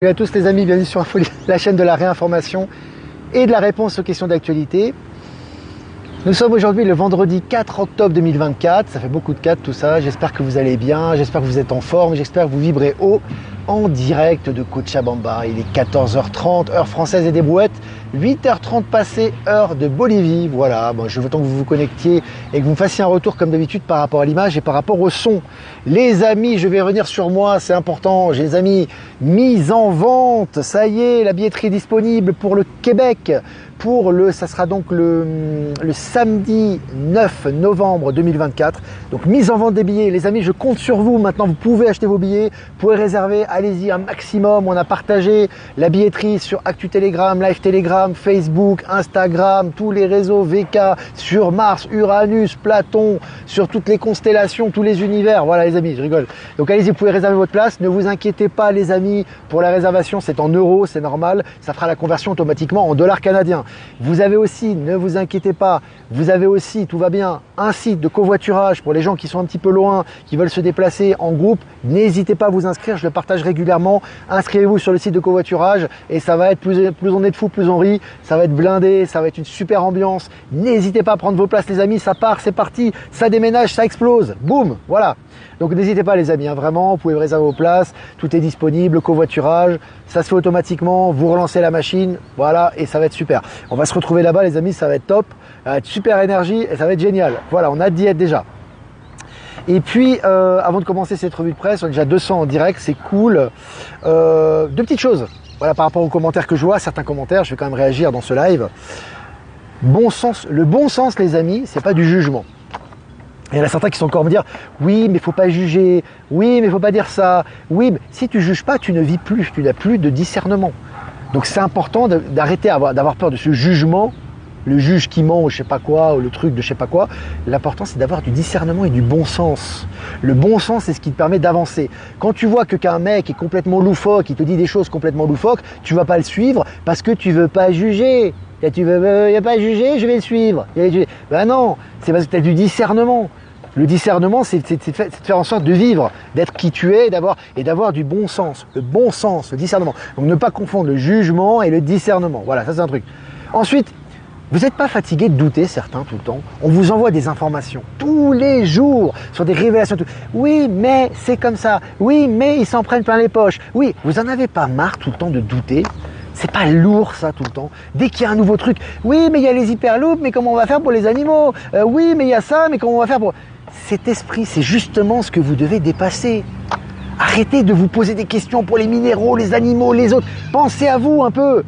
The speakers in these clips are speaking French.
Salut à tous les amis, bienvenue sur Info, la chaîne de la réinformation et de la réponse aux questions d'actualité. Nous sommes aujourd'hui le vendredi 4 octobre 2024, ça fait beaucoup de 4 tout ça, j'espère que vous allez bien, j'espère que vous êtes en forme, j'espère que vous vibrez haut en direct de Cochabamba. Il est 14h30, heure française et des brouettes, 8h30 passées, heure de Bolivie. Voilà, bon, je veux tant que vous vous connectiez et que vous me fassiez un retour comme d'habitude par rapport à l'image et par rapport au son. Les amis, je vais revenir sur moi, c'est important, j'ai les amis, mise en vente, ça y est, la billetterie est disponible pour le Québec. Ça sera donc le samedi 9 novembre 2024. Donc mise en vente des billets, les amis, je compte sur vous. Maintenant, vous pouvez acheter vos billets, vous pouvez réserver, allez-y un maximum. On a partagé la billetterie sur Actu Telegram, Live Telegram, Facebook, Instagram, tous les réseaux VK, sur Mars, Uranus, Platon, sur toutes les constellations, tous les univers. Voilà les amis, je rigole. Donc allez-y, vous pouvez réserver votre place. Ne vous inquiétez pas les amis, pour la réservation, c'est en euros, c'est normal. Ça fera la conversion automatiquement en dollars canadiens. Vous avez aussi, ne vous inquiétez pas, vous avez aussi, tout va bien, un site de covoiturage pour les gens qui sont un petit peu loin, qui veulent se déplacer en groupe. N'hésitez pas à vous inscrire, je le partage régulièrement. Inscrivez-vous sur le site de covoiturage et ça va être plus on est de fous, plus on rit. Ça va être blindé, ça va être une super ambiance. N'hésitez pas à prendre vos places les amis, ça part, c'est parti, ça déménage, ça explose. Boum, voilà. Donc n'hésitez pas les amis, hein, vraiment, vous pouvez réserver vos places, tout est disponible, covoiturage, ça se fait automatiquement, vous relancez la machine, voilà, et ça va être super. On va se retrouver là-bas les amis, ça va être top, ça va être super énergie et ça va être génial. Voilà, on a hâte d'y être déjà. Et puis, avant de commencer cette revue de presse, on est déjà 200 en direct, c'est cool. Deux petites choses, voilà, par rapport aux commentaires que je vois, certains commentaires, je vais quand même réagir dans ce live. Bon sens, le bon sens les amis, c'est pas du jugement. Il y en a certains qui sont encore me dire oui mais il faut pas juger, oui mais il faut pas dire ça, oui mais si tu juges pas tu ne vis plus, tu n'as plus de discernement. Donc c'est important d'arrêter d'avoir peur de ce jugement, le juge qui ment ou je sais pas quoi, ou le truc de je sais pas quoi. L'important c'est d'avoir du discernement et du bon sens. Le bon sens c'est ce qui te permet d'avancer. Quand tu vois qu'un mec est complètement loufoque, il te dit des choses complètement loufoques, tu vas pas le suivre parce que tu veux pas juger. Tu veux, y a pas à juger, je vais le suivre. Ben non, c'est parce que tu as du discernement. Le discernement, c'est de faire en sorte de vivre, d'être qui tu es et d'avoir du bon sens. Le bon sens, le discernement. Donc ne pas confondre le jugement et le discernement. Voilà, ça c'est un truc. Ensuite, vous n'êtes pas fatigué de douter, certains, tout le temps. On vous envoie des informations tous les jours sur des révélations. Oui, mais c'est comme ça. Oui, mais ils s'en prennent plein les poches. Oui, vous en avez pas marre tout le temps de douter? C'est pas lourd ça tout le temps. Dès qu'il y a un nouveau truc, oui mais il y a les hyperloops, mais comment on va faire pour les animaux? Oui mais il y a ça, mais comment on va faire pour... Cet esprit, c'est justement ce que vous devez dépasser. Arrêtez de vous poser des questions pour les minéraux, les animaux, les autres. Pensez à vous un peu.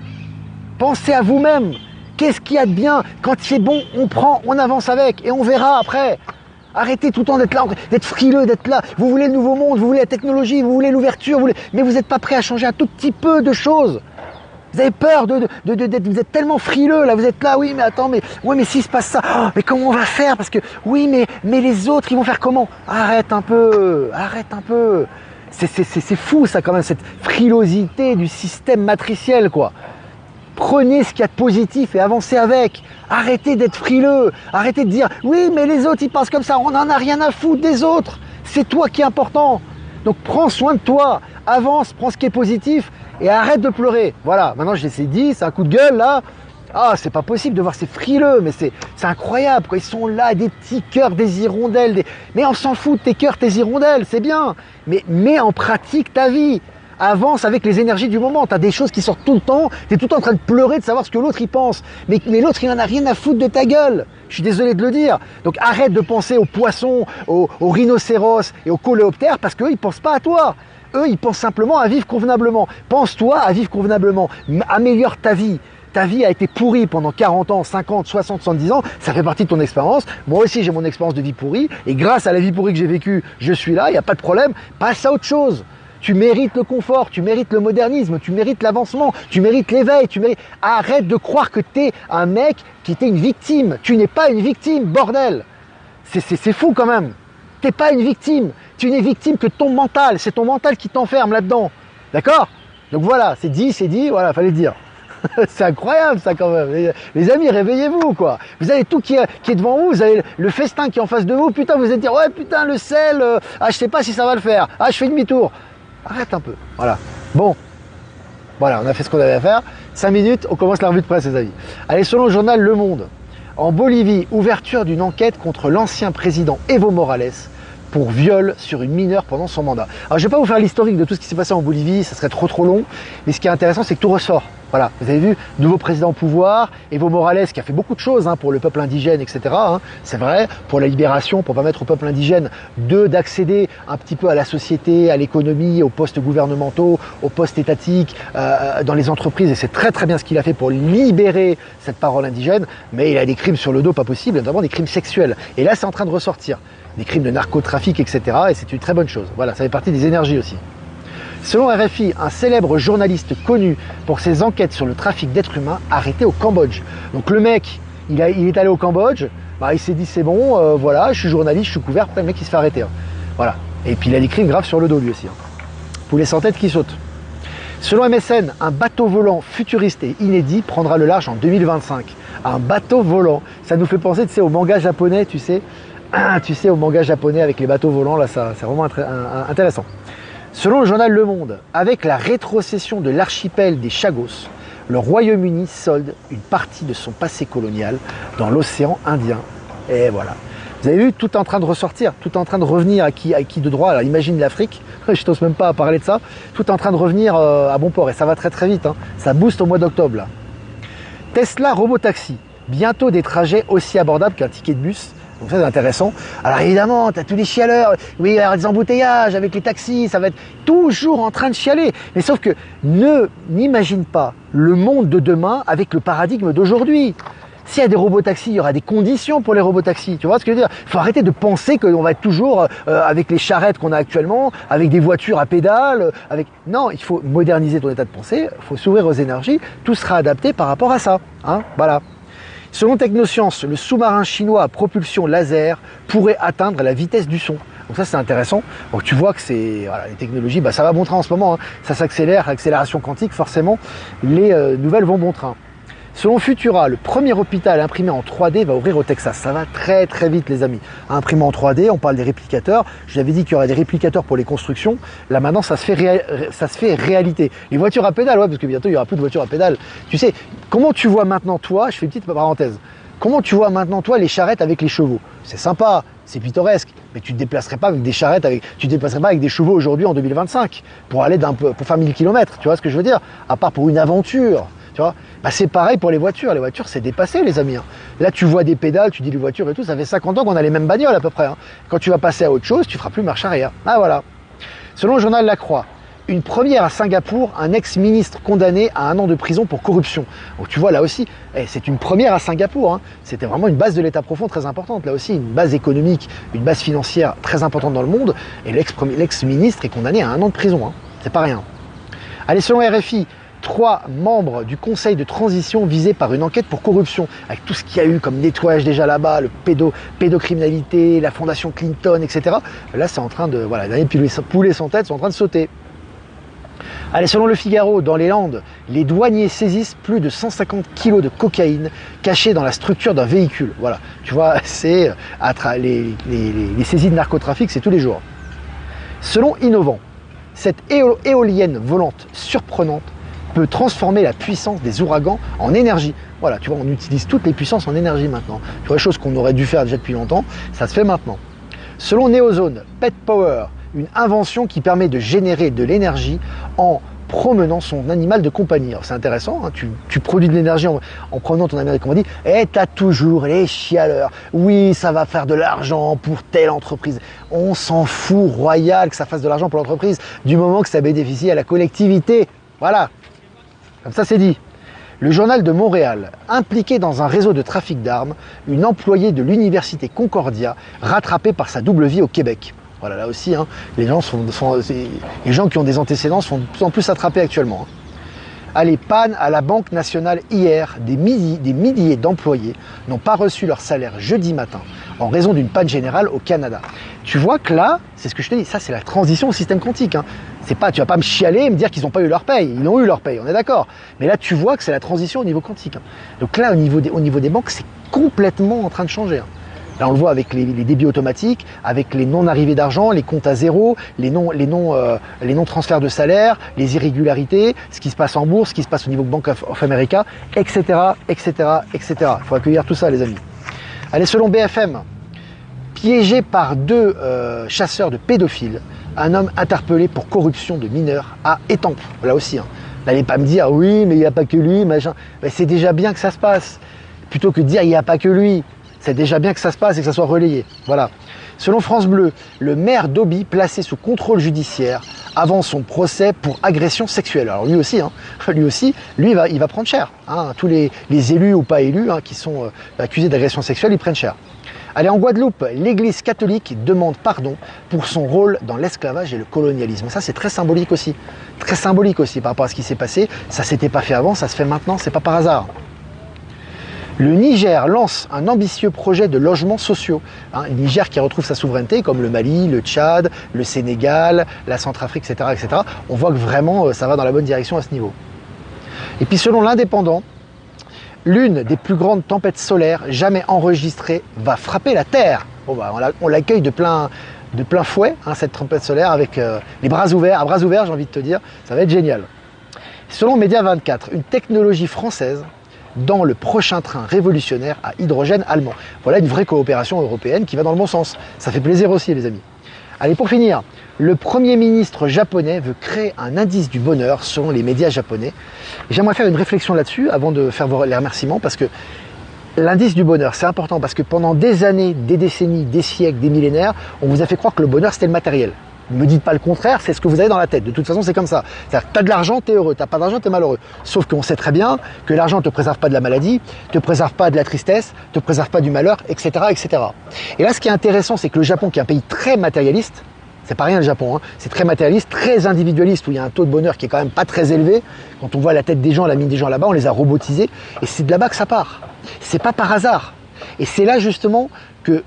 Pensez à vous-même. Qu'est-ce qu'il y a de bien? Quand c'est bon, on prend, on avance avec et on verra après. Arrêtez tout le temps d'être là, d'être frileux, d'être là. Vous voulez le nouveau monde, vous voulez la technologie, vous voulez l'ouverture, mais vous n'êtes pas prêt à changer un tout petit peu de choses. Vous avez peur vous êtes tellement frileux là, vous êtes là, oui mais attends, mais s'il se passe ça, oh, mais comment on va faire? Parce que oui mais les autres ils vont faire comment? Arrête un peu. C'est fou ça quand même, cette frilosité du système matriciel quoi. Prenez ce qu'il y a de positif et avancez avec. Arrêtez d'être frileux, arrêtez de dire oui mais les autres ils pensent comme ça, on n'en a rien à foutre des autres. C'est toi qui est important. Donc prends soin de toi, avance, prends ce qui est positif et arrête de pleurer. Voilà, maintenant je l'ai dit, c'est un coup de gueule là. Ah, c'est pas possible de voir ces frileux, mais c'est incroyable quoi. Ils sont là, des petits cœurs, des hirondelles. Mais on s'en fout de tes cœurs, tes hirondelles, c'est bien. Mais mets en pratique ta vie. Avance avec les énergies du moment. Tu as des choses qui sortent tout le temps. Tu es tout le temps en train de pleurer de savoir ce que l'autre il pense. Mais l'autre il en a rien à foutre de ta gueule. Je suis désolé de le dire. Donc arrête de penser aux poissons, aux rhinocéros et aux coléoptères parce qu'eux ils pensent pas à toi. Eux ils pensent simplement à vivre convenablement. Pense-toi à vivre convenablement. Améliore ta vie. Ta vie a été pourrie pendant 40 ans, 50, 60, 70 ans, ça fait partie de ton expérience. Moi aussi, j'ai mon expérience de vie pourrie, et grâce à la vie pourrie que j'ai vécue, je suis là, il n'y a pas de problème, passe à autre chose. Tu mérites le confort, tu mérites le modernisme, tu mérites l'avancement, tu mérites l'éveil, Arrête de croire que t'es un mec qui était une victime. Tu n'es pas une victime, bordel. C'est fou quand même. T'es pas une victime. Tu n'es victime que ton mental. C'est ton mental qui t'enferme là-dedans. D'accord? Donc voilà, c'est dit, voilà, fallait le dire. C'est incroyable ça quand même. Les amis, réveillez-vous quoi. Vous avez tout qui est devant vous, vous avez le festin qui est en face de vous. Putain, vous êtes dit ouais putain le sel, je sais pas si ça va le faire. Ah, je fais demi-tour. Arrête un peu. Voilà. Bon. Voilà, on a fait ce qu'on avait à faire. 5 minutes, on commence la revue de presse, les amis. Allez, selon le journal Le Monde, en Bolivie, ouverture d'une enquête contre l'ancien président Evo Morales pour viol sur une mineure pendant son mandat. Alors je ne vais pas vous faire l'historique de tout ce qui s'est passé en Bolivie, ça serait trop long, mais ce qui est intéressant, c'est que tout ressort. Voilà, vous avez vu, nouveau président au pouvoir, Evo Morales qui a fait beaucoup de choses pour le peuple indigène, etc. C'est vrai, pour la libération, pour permettre au peuple indigène d'accéder un petit peu à la société, à l'économie, aux postes gouvernementaux, aux postes étatiques, dans les entreprises, et c'est très bien ce qu'il a fait pour libérer cette parole indigène, mais il a des crimes sur le dos pas possibles, notamment des crimes sexuels. Et là, c'est en train de ressortir, des crimes de narcotrafic, etc. Et c'est une très bonne chose. Voilà, ça fait partie des énergies aussi. Selon RFI, un célèbre journaliste connu pour ses enquêtes sur le trafic d'êtres humains arrêté au Cambodge. Donc le mec, il est allé au Cambodge, il s'est dit c'est bon, voilà, je suis journaliste, je suis couvert, le mec il se fait arrêter. Voilà. Et puis il a des crimes graves sur le dos lui aussi. Poulet sans tête qui saute. Selon MSN, un bateau volant futuriste et inédit prendra le large en 2025. Un bateau volant, ça nous fait penser au manga japonais, tu sais, au manga japonais avec les bateaux volants, là c'est vraiment intéressant. Selon le journal Le Monde, avec la rétrocession de l'archipel des Chagos, le Royaume-Uni solde une partie de son passé colonial dans l'océan Indien. Et voilà. Vous avez vu, tout est en train de ressortir, tout est en train de revenir à qui de droit. Alors imagine l'Afrique, je n'ose même pas à parler de ça, tout est en train de revenir à bon port et ça va très vite. Ça booste au mois d'octobre là. Tesla Robotaxi, bientôt des trajets aussi abordables qu'un ticket de bus. Donc ça c'est intéressant. Alors évidemment, tu as tous les chialeurs, oui, il y aura des embouteillages avec les taxis, ça va être toujours en train de chialer. Mais sauf que n'imagine pas le monde de demain avec le paradigme d'aujourd'hui. S'il y a des robotaxis, il y aura des conditions pour les robotaxis. Tu vois ce que je veux dire? Il faut arrêter de penser qu'on va être toujours avec les charrettes qu'on a actuellement, avec des voitures à pédales. Non, il faut moderniser ton état de pensée, il faut s'ouvrir aux énergies. Tout sera adapté par rapport à ça. Voilà. Selon Technosciences, le sous-marin chinois à propulsion laser pourrait atteindre la vitesse du son. Donc ça c'est intéressant. Donc tu vois que les technologies, ça va bon train en ce moment. Ça s'accélère, l'accélération quantique, forcément, les nouvelles vont bon train. Selon Futura, le premier hôpital imprimé en 3D va ouvrir au Texas. Ça va très vite les amis. Imprimé en 3D, on parle des réplicateurs. Je vous avais dit qu'il y aurait des réplicateurs pour les constructions. Là maintenant, ça se fait réalité. Les voitures à pédales, ouais, parce que bientôt il n'y aura plus de voitures à pédales. Tu sais, comment tu vois maintenant toi, je fais une petite parenthèse, comment tu vois maintenant toi les charrettes avec les chevaux? C'est sympa, c'est pittoresque, mais tu ne te déplacerais pas avec des charrettes, tu te déplacerais pas avec des chevaux aujourd'hui en 2025 pour aller pour faire 1000 km, tu vois ce que je veux dire? À part pour une aventure. Tu vois, c'est pareil pour les voitures. Les voitures, c'est dépassé, les amis. Là, tu vois des pédales, tu dis les voitures et tout. Ça fait 50 ans qu'on a les mêmes bagnoles à peu près. Quand tu vas passer à autre chose, tu feras plus marche arrière. Voilà. Selon le journal La Croix, une première à Singapour, un ex-ministre condamné à 1 an de prison pour corruption. Donc tu vois, là aussi, c'est une première à Singapour. C'était vraiment une base de l'État profond très importante. Là aussi, une base économique, une base financière très importante dans le monde. Et l'ex-ministre est condamné à 1 an de prison. C'est pas rien. Allez, selon RFI, 3 membres du conseil de transition visés par une enquête pour corruption, avec tout ce qu'il y a eu comme nettoyage déjà là-bas, le pédocriminalité, la fondation Clinton, etc. Là, c'est en train de... Voilà, les poulets sans tête sont en train de sauter. Allez, selon Le Figaro, dans les Landes, les douaniers saisissent plus de 150 kilos de cocaïne cachée dans la structure d'un véhicule. Voilà, tu vois, c'est les saisies de narcotrafic, c'est tous les jours. Selon Innovant, cette éolienne volante surprenante peut transformer la puissance des ouragans en énergie. Voilà, tu vois, on utilise toutes les puissances en énergie maintenant. Tu vois, chose qu'on aurait dû faire déjà depuis longtemps, ça se fait maintenant. Selon Neozone, Pet Power, une invention qui permet de générer de l'énergie en promenant son animal de compagnie. Alors c'est intéressant, tu produis de l'énergie en promenant ton animal de compagnie, et tu as toujours les chialeurs. Oui, ça va faire de l'argent pour telle entreprise. On s'en fout royal que ça fasse de l'argent pour l'entreprise, du moment que ça bénéficie à la collectivité. Voilà. Comme ça, c'est dit. Le journal de Montréal, impliqué dans un réseau de trafic d'armes, une employée de l'université Concordia, rattrapée par sa double vie au Québec. Voilà, là aussi, les gens qui ont des antécédents sont de plus en plus attrapés actuellement. Allez, panne à la Banque nationale hier, des milliers d'employés n'ont pas reçu leur salaire jeudi matin en raison d'une panne générale au Canada. Tu vois que là, c'est ce que je te dis, ça c'est la transition au système quantique. C'est pas, tu vas pas me chialer et me dire qu'ils n'ont pas eu leur paye. Ils ont eu leur paye, on est d'accord. Mais là, tu vois que c'est la transition au niveau quantique. Donc là, au niveau des banques, c'est complètement en train de changer. Là, on le voit avec les débits automatiques, avec les non-arrivées d'argent, les comptes à zéro, les non-transferts de salaire, les irrégularités, ce qui se passe en bourse, ce qui se passe au niveau de Bank of America, etc., etc., etc. Il faut accueillir tout ça, les amis. Allez, selon BFM, piégé par 2 chasseurs de pédophiles, un homme interpellé pour corruption de mineurs à Étampes. Là aussi, hein. N'allez pas me dire, oui, mais il n'y a pas que lui, machin. Ben, c'est déjà bien que ça se passe. Plutôt que de dire, il n'y a pas que lui. C'est déjà bien que ça se passe et que ça soit relayé. Voilà. Selon France Bleu, le maire d'Auby placé sous contrôle judiciaire avant son procès pour agression sexuelle. Alors lui aussi, hein, lui il va prendre cher. Hein. Tous les élus ou pas élus hein, qui sont accusés d'agression sexuelle, ils prennent cher. Allez, en Guadeloupe, l'église catholique demande pardon pour son rôle dans l'esclavage et le colonialisme. Ça, c'est très symbolique aussi. Très symbolique aussi par rapport à ce qui s'est passé. Ça s'était pas fait avant, ça se fait maintenant, c'est pas par hasard. Le Niger lance un ambitieux projet de logements sociaux. Hein, le Niger qui retrouve sa souveraineté, comme le Mali, le Tchad, le Sénégal, la Centrafrique, etc., etc. On voit que vraiment, ça va dans la bonne direction à ce niveau. Et puis, selon l'Indépendant, l'une des plus grandes tempêtes solaires jamais enregistrées va frapper la Terre. Bon, bah, on l'accueille de plein fouet, hein, cette tempête solaire, avec les bras ouverts, à bras ouverts, j'ai envie de te dire, ça va être génial. Selon Média 24, une technologie française dans le prochain train révolutionnaire à hydrogène allemand. Voilà une vraie coopération européenne qui va dans le bon sens. Ça fait plaisir aussi, les amis. Allez, pour finir, le Premier ministre japonais veut créer un indice du bonheur selon les médias japonais. J'aimerais faire une réflexion là-dessus avant de faire les remerciements parce que l'indice du bonheur, c'est important parce que pendant des années, des décennies, des siècles, des millénaires, on vous a fait croire que le bonheur, c'était le matériel. Ne me dites pas le contraire, c'est ce que vous avez dans la tête. De toute façon, c'est comme ça. C'est-à-dire que tu as de l'argent, tu es heureux. Tu n'as pas d'argent, tu es malheureux. Sauf qu'on sait très bien que l'argent ne te préserve pas de la maladie, ne te préserve pas de la tristesse, ne te préserve pas du malheur, etc., etc. Et là, ce qui est intéressant, c'est que le Japon, qui est un pays très matérialiste, c'est pas rien le Japon, hein, c'est très matérialiste, très individualiste, où il y a un taux de bonheur qui est quand même pas très élevé. Quand on voit la tête des gens, la mine des gens là-bas, on les a robotisés. Et c'est de là-bas que ça part. C'est pas par hasard. Et c'est là justement que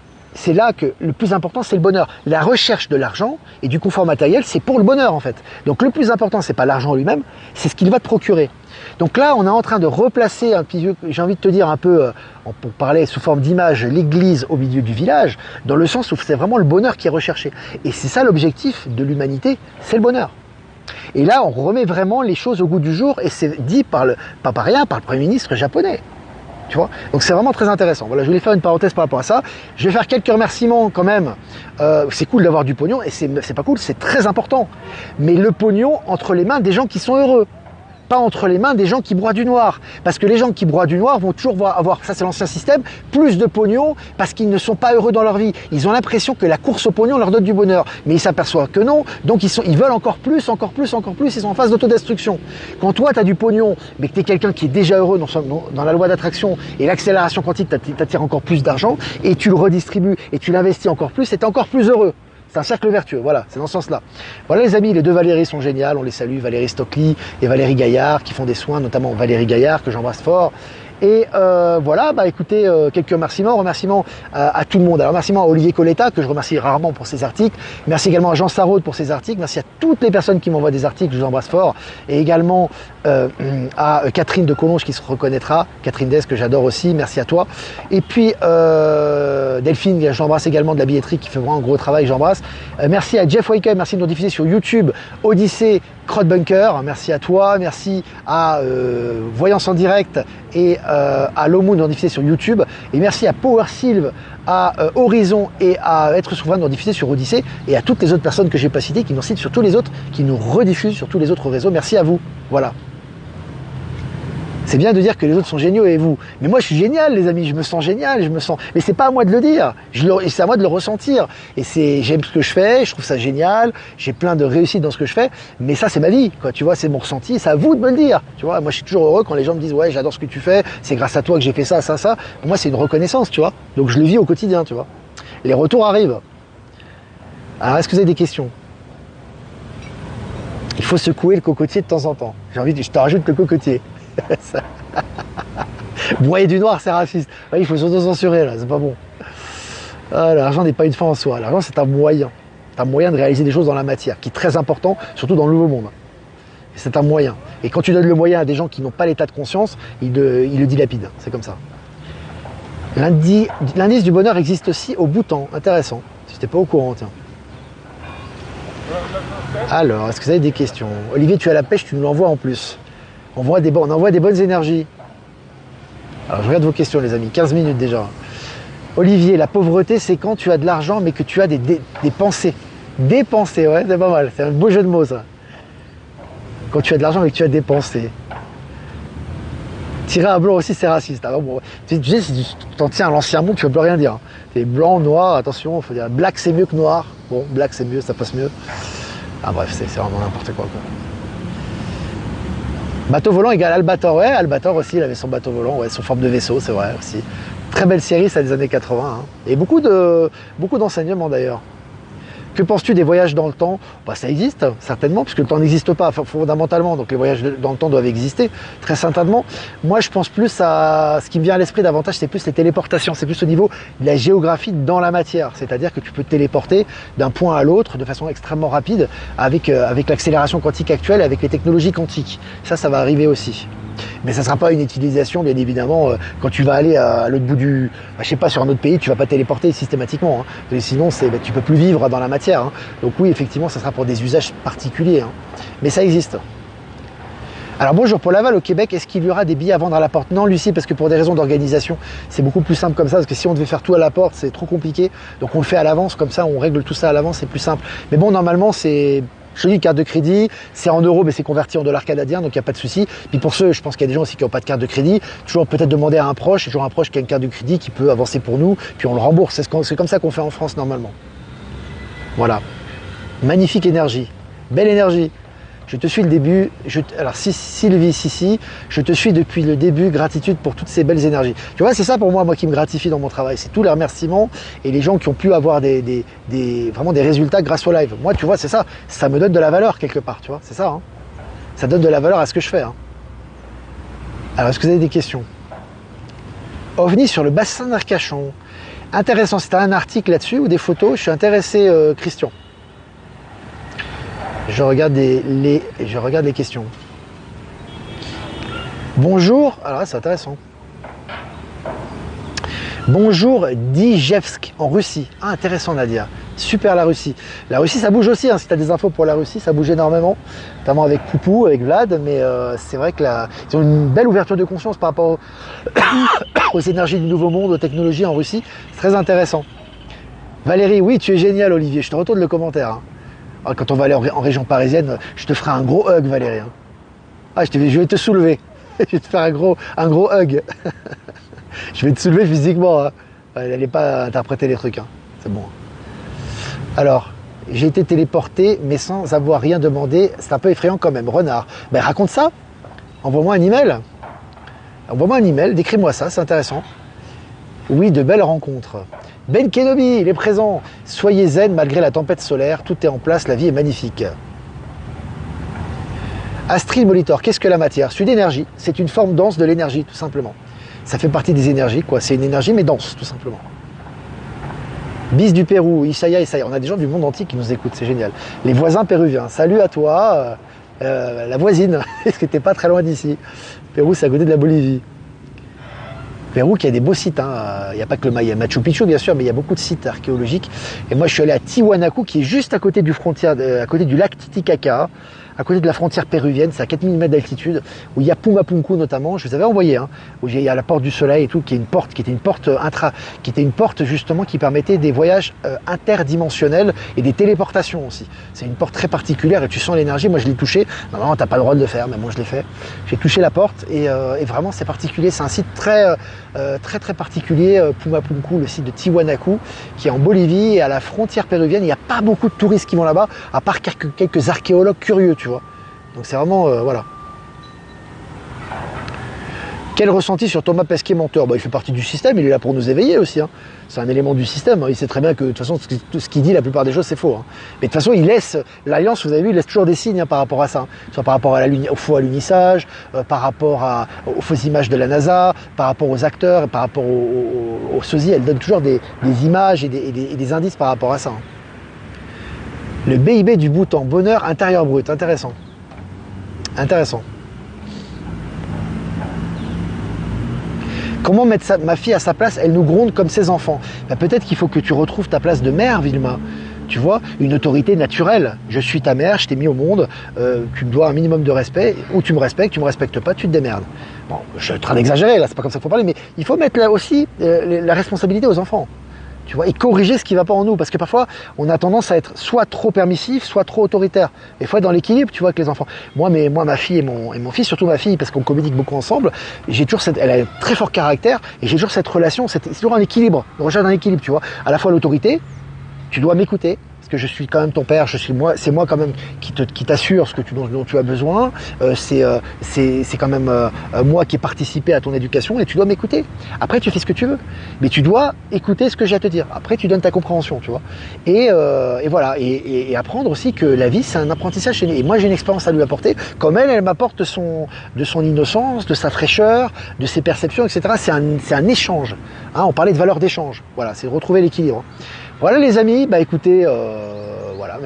le plus important, c'est le bonheur. La recherche de l'argent et du confort matériel, c'est pour le bonheur en fait. Donc le plus important, c'est pas l'argent lui-même, c'est ce qu'il va te procurer. Donc là, on est en train de replacer un petit, j'ai envie de te dire un peu, pour parler sous forme d'image, l'église au milieu du village, dans le sens où c'est vraiment le bonheur qui est recherché. Et c'est ça l'objectif de l'humanité, c'est le bonheur. Et là, on remet vraiment les choses au goût du jour et c'est dit pas par rien, par le Premier ministre japonais. Tu vois, donc c'est vraiment très intéressant. Voilà, je voulais faire une parenthèse par rapport à ça. Je vais faire quelques remerciements quand même. C'est cool d'avoir du pognon et c'est pas cool, c'est très important. Mais le pognon entre les mains des gens qui sont heureux, pas entre les mains des gens qui broient du noir. Parce que les gens qui broient du noir vont toujours avoir, ça c'est l'ancien système, plus de pognon parce qu'ils ne sont pas heureux dans leur vie. Ils ont l'impression que la course au pognon leur donne du bonheur. Mais ils s'aperçoivent que non, donc ils veulent encore plus, encore plus, encore plus, ils sont en phase d'autodestruction. Quand toi tu as du pognon, mais que tu es quelqu'un qui est déjà heureux dans la loi d'attraction et l'accélération quantique t'attire encore plus d'argent et tu le redistribues et tu l'investis encore plus et tu es encore plus heureux. C'est un cercle vertueux, voilà, c'est dans ce sens-là. Voilà les amis, les deux Valérie sont géniales, on les salue, Valérie Stockley et Valérie Gaillard qui font des soins, notamment Valérie Gaillard que j'embrasse fort. Et voilà, bah écoutez, quelques remerciements à tout le monde. Alors remerciements à Olivier Coletta, que je remercie rarement pour ses articles. Merci également à Jean Sarraud pour ses articles. Merci à toutes les personnes qui m'envoient des articles, je vous embrasse fort. Et également à Catherine de Collonges qui se reconnaîtra, Catherine Dess que j'adore aussi, merci à toi. Et puis Delphine, j'embrasse également de la billetterie qui fait vraiment un gros travail, j'embrasse. Merci à Jeff Wake, merci de nous diffuser sur YouTube, Odyssée, Crowdbunker, merci à toi, merci à Voyance en direct et à Lomoon de nous diffuser sur YouTube, et merci à Power Sylve, à Horizon et à Être Souverain de nous diffuser sur Odyssée, et à toutes les autres personnes que j'ai pas citées, qui nous citent sur tous les autres, qui nous rediffusent sur tous les autres réseaux. Merci à vous, voilà. C'est bien de dire que les autres sont géniaux et vous. Mais moi, je suis génial, les amis. Je me sens génial. Mais c'est pas à moi de le dire. C'est à moi de le ressentir. Et j'aime ce que je fais. Je trouve ça génial. J'ai plein de réussite dans ce que je fais. Mais ça, c'est ma vie, quoi. Tu vois, c'est mon ressenti. C'est à vous de me le dire. Tu vois, moi, je suis toujours heureux quand les gens me disent, ouais, j'adore ce que tu fais. C'est grâce à toi que j'ai fait ça, ça, ça. Pour moi, c'est une reconnaissance, tu vois. Donc, je le vis au quotidien, tu vois. Les retours arrivent. Alors, est-ce que vous avez des questions? Il faut secouer le cocotier de temps en temps. Je te rajoute le cocotier. Broyer du noir, c'est raciste. Ouais, il faut s'auto-censurer là, c'est pas bon. Ah, l'argent n'est pas une fin en soi. L'argent, c'est un moyen. C'est un moyen de réaliser des choses dans la matière, qui est très important, surtout dans le nouveau monde. C'est un moyen. Et quand tu donnes le moyen à des gens qui n'ont pas l'état de conscience, ils le dilapident. C'est comme ça. L'indice du bonheur existe aussi au Bhoutan. Intéressant. Si t'es pas au courant, tiens. Alors, est-ce que vous avez des questions? Olivier, tu as la pêche, tu nous l'envoies en plus. On envoie des bonnes énergies. Alors, je regarde vos questions, les amis. 15 minutes déjà. Olivier, la pauvreté, c'est quand tu as de l'argent, mais que tu as des pensées. Des pensées, ouais, c'est pas mal. C'est un beau jeu de mots, ça. Quand tu as de l'argent, mais que tu as des pensées. Tirer un blanc aussi, c'est raciste. Ah, bon, tu sais, si tu t'en tiens à l'ancien monde, tu ne peux plus rien dire. C'est blanc, noir, attention, il faut dire black, c'est mieux que noir. Bon, black, c'est mieux, ça passe mieux. Ah bref, c'est vraiment n'importe quoi. Bateau volant égale Albator. Ouais, Albator aussi, il avait son bateau volant, ouais, sous forme de vaisseau, c'est vrai aussi. Très belle série, ça des années 80. Hein. Et beaucoup d'enseignements d'ailleurs. Que penses-tu des voyages dans le temps? Bah, ça existe, certainement, puisque le temps n'existe pas fondamentalement, donc les voyages dans le temps doivent exister, très certainement. Moi, je pense plus à... Ce qui me vient à l'esprit davantage, c'est plus les téléportations, c'est plus au niveau de la géographie dans la matière, c'est-à-dire que tu peux te téléporter d'un point à l'autre de façon extrêmement rapide avec l'accélération quantique actuelle, avec les technologies quantiques. Ça va arriver aussi. Mais ça ne sera pas une utilisation, bien évidemment, quand tu vas aller à l'autre bout du... je sais pas, sur un autre pays, tu vas pas téléporter systématiquement. Hein. Et sinon, tu peux plus vivre dans la matière. Hein. Donc oui, effectivement, ça sera pour des usages particuliers. Hein. Mais ça existe. Alors bonjour, pour Laval au Québec, est-ce qu'il y aura des billets à vendre à la porte? Non, Lucie, parce que pour des raisons d'organisation, c'est beaucoup plus simple comme ça, parce que si on devait faire tout à la porte, c'est trop compliqué. Donc on le fait à l'avance, comme ça on règle tout ça à l'avance, c'est plus simple. Mais bon, normalement, c'est... Je te dis, carte de crédit, c'est en euros, mais c'est converti en dollars canadiens, donc il n'y a pas de souci. Puis pour ceux, je pense qu'il y a des gens aussi qui n'ont pas de carte de crédit, toujours peut-être demander à un proche, toujours un proche qui a une carte de crédit qui peut avancer pour nous, puis on le rembourse. C'est comme ça qu'on fait en France normalement. Voilà. Magnifique énergie. Belle énergie. Je te suis le début. Alors Sylvie, si, je te suis depuis le début. Gratitude pour toutes ces belles énergies. Tu vois, c'est ça pour moi qui me gratifie dans mon travail. C'est tous les remerciements et les gens qui ont pu avoir vraiment des résultats grâce au live. Moi, tu vois, c'est ça. Ça me donne de la valeur quelque part. Tu vois, c'est ça. Hein. Ça donne de la valeur à ce que je fais. Hein. Alors, est-ce que vous avez des questions? OVNI sur le bassin d'Arcachon. Intéressant. C'est un article là-dessus ou des photos? Je suis intéressé, Christian. Je regarde les questions. Bonjour, alors là c'est intéressant. Bonjour Dijevsk en Russie. Ah intéressant Nadia. Super la Russie. La Russie ça bouge aussi, hein. Si tu as des infos pour la Russie, ça bouge énormément. Notamment avec Poupou, avec Vlad, mais c'est vrai que ils ont une belle ouverture de conscience par rapport aux énergies du nouveau monde, aux technologies en Russie. C'est très intéressant. Valérie, oui tu es génial Olivier, je te retourne le commentaire. Hein. Quand on va aller en région parisienne, je te ferai un gros hug, Valérie. Ah, je vais te soulever. Je vais te faire un gros hug. Je vais te soulever physiquement. Hein. N'allez pas interpréter les trucs. Hein. C'est bon. Alors, j'ai été téléporté, mais sans avoir rien demandé. C'est un peu effrayant quand même. Renard. Ben, raconte ça. Envoie-moi un email. Envoie-moi un email. Décris-moi ça. C'est intéressant. Oui, de belles rencontres. Ben Kenobi, il est présent. Soyez zen malgré la tempête solaire, tout est en place, la vie est magnifique. Astrid Molitor, qu'est-ce que la matière? C'est une énergie, c'est une forme dense de l'énergie, tout simplement. Ça fait partie des énergies, quoi. C'est une énergie, mais dense, tout simplement. Bis du Pérou, Isaya, on a des gens du monde entier qui nous écoutent, c'est génial. Les voisins péruviens, salut à toi, la voisine, est-ce que t'es pas très loin d'ici? Pérou, c'est à côté de la Bolivie. Pérou qui a des beaux sites, hein. Il n'y a pas que il y a Machu Picchu bien sûr, mais il y a beaucoup de sites archéologiques. Et moi je suis allé à Tiwanaku qui est juste à côté à côté du lac Titicaca, à côté de la frontière péruvienne, c'est à 4000 mètres d'altitude, où il y a Pumapunku notamment, je vous avais envoyé, hein, où il y a la porte du soleil et tout, qui était une porte justement qui permettait des voyages interdimensionnels et des téléportations aussi. C'est une porte très particulière et tu sens l'énergie, moi je l'ai touchée, normalement t'as pas le droit de le faire, mais moi je l'ai fait. J'ai touché la porte et vraiment c'est particulier, c'est un site très particulier, Pumapunku, le site de Tiwanaku, qui est en Bolivie et à la frontière péruvienne. Il n'y a pas beaucoup de touristes qui vont là-bas, à part quelques archéologues curieux, tu vois. Donc c'est vraiment, voilà. Quel ressenti sur Thomas Pesquet-Menteur? Il fait partie du système, il est là pour nous éveiller aussi. Hein. C'est un élément du système. Il sait très bien que de toute façon, tout ce qu'il dit, la plupart des choses, c'est faux. Hein. Mais de toute façon, il laisse, l'Alliance, vous avez vu, il laisse toujours des signes par rapport à ça. Hein. Soit par rapport au faux alunissage, par rapport aux fausses images de la NASA, par rapport aux acteurs, par rapport aux sosies. Elle donne toujours des images et des indices par rapport à ça. Hein. Le BIB du Bhoutan, bonheur intérieur brut. Intéressant. Intéressant. Comment mettre ma fille à sa place? Elle nous gronde comme ses enfants. Ben, peut-être qu'il faut que tu retrouves ta place de mère, Vilma. Tu vois, une autorité naturelle. Je suis ta mère, je t'ai mis au monde, tu me dois un minimum de respect, ou tu me respectes pas, tu te démerdes. Bon, je suis en train d'exagérer, là, c'est pas comme ça qu'il faut parler, mais il faut mettre là aussi la responsabilité aux enfants. Tu vois, et corriger ce qui ne va pas en nous, parce que parfois on a tendance à être soit trop permissif, soit trop autoritaire. Il faut être dans l'équilibre, tu vois, avec les enfants. Moi, ma fille et mon fils, surtout ma fille, parce qu'on communique beaucoup ensemble, elle a un très fort caractère, et j'ai toujours cette relation, c'est toujours un équilibre, une recherche d'un équilibre, tu vois. À la fois l'autorité, tu dois m'écouter, parce que je suis quand même ton père, c'est moi quand même qui t'assure ce que dont tu as besoin, c'est quand même moi qui ai participé à ton éducation et tu dois m'écouter. Après tu fais ce que tu veux, mais tu dois écouter ce que j'ai à te dire. Après tu donnes ta compréhension, tu vois. Et voilà, et apprendre aussi que la vie c'est un apprentissage chez nous. Et moi j'ai une expérience à lui apporter, comme elle m'apporte de son innocence, de sa fraîcheur, de ses perceptions, etc. C'est un échange. Hein, on parlait de valeur d'échange. Voilà, c'est de retrouver l'équilibre. Voilà les amis, bah écoutez, voilà,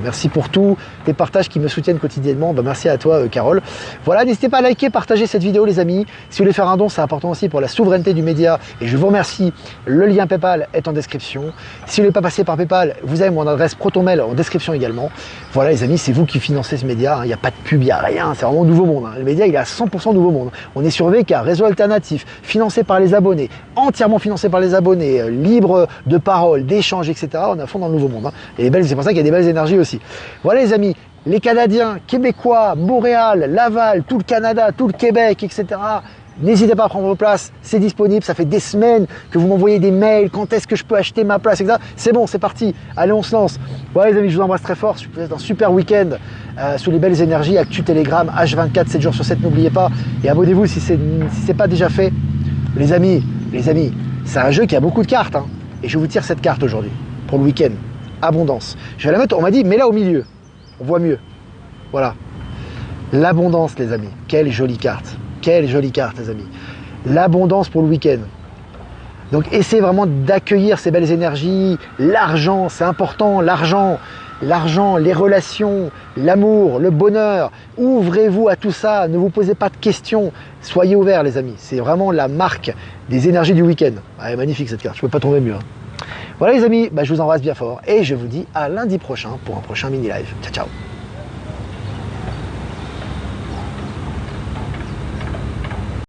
merci pour tous tes partages qui me soutiennent quotidiennement. Bah, merci à toi Carole. Voilà, n'hésitez pas à liker, partager cette vidéo les amis. Si vous voulez faire un don, c'est important aussi pour la souveraineté du média. Et je vous remercie. Le lien PayPal est en description. Si vous ne voulez pas passer par PayPal, vous avez mon adresse ProtonMail en description également. Voilà les amis, c'est vous qui financez ce média. Il n'y a pas de pub, il n'y a rien. C'est vraiment Nouveau Monde. Le média, il est à 100% Nouveau Monde. On est sur VK, réseau alternatif, financé par les abonnés, entièrement financé par les abonnés, libre de parole, d'échange, etc. On est à fond dans le Nouveau Monde. Et c'est pour ça qu'il y a des belles énergies aussi. Voilà les amis, les Canadiens, Québécois, Montréal, Laval, tout le Canada, tout le Québec, etc. N'hésitez pas à prendre vos places, c'est disponible, ça fait des semaines que vous m'envoyez des mails, quand est-ce que je peux acheter ma place, etc. C'est bon, c'est parti, allez on se lance. Voilà les amis, je vous embrasse très fort, je vous souhaite un super week-end sous les belles énergies, Actu Telegram, H24, 7 jours sur 7, n'oubliez pas. Et abonnez-vous si c'est pas déjà fait. Les amis, c'est un jeu qui a beaucoup de cartes. Hein. Et je vous tire cette carte aujourd'hui, pour le week-end. Abondance. Je vais la mettre, on m'a dit, mets-la au milieu. On voit mieux. Voilà. L'abondance, les amis. Quelle jolie carte. Quelle jolie carte, les amis. L'abondance pour le week-end. Donc, essayez vraiment d'accueillir ces belles énergies. L'argent, c'est important. L'argent, les relations, l'amour, le bonheur. Ouvrez-vous à tout ça. Ne vous posez pas de questions. Soyez ouverts, les amis. C'est vraiment la marque des énergies du week-end. Ah, elle est magnifique, cette carte. Je ne peux pas tomber mieux. Hein. Voilà, les amis. Bah, je vous embrasse bien fort. Et je vous dis à lundi prochain pour un prochain mini-live. Ciao, ciao.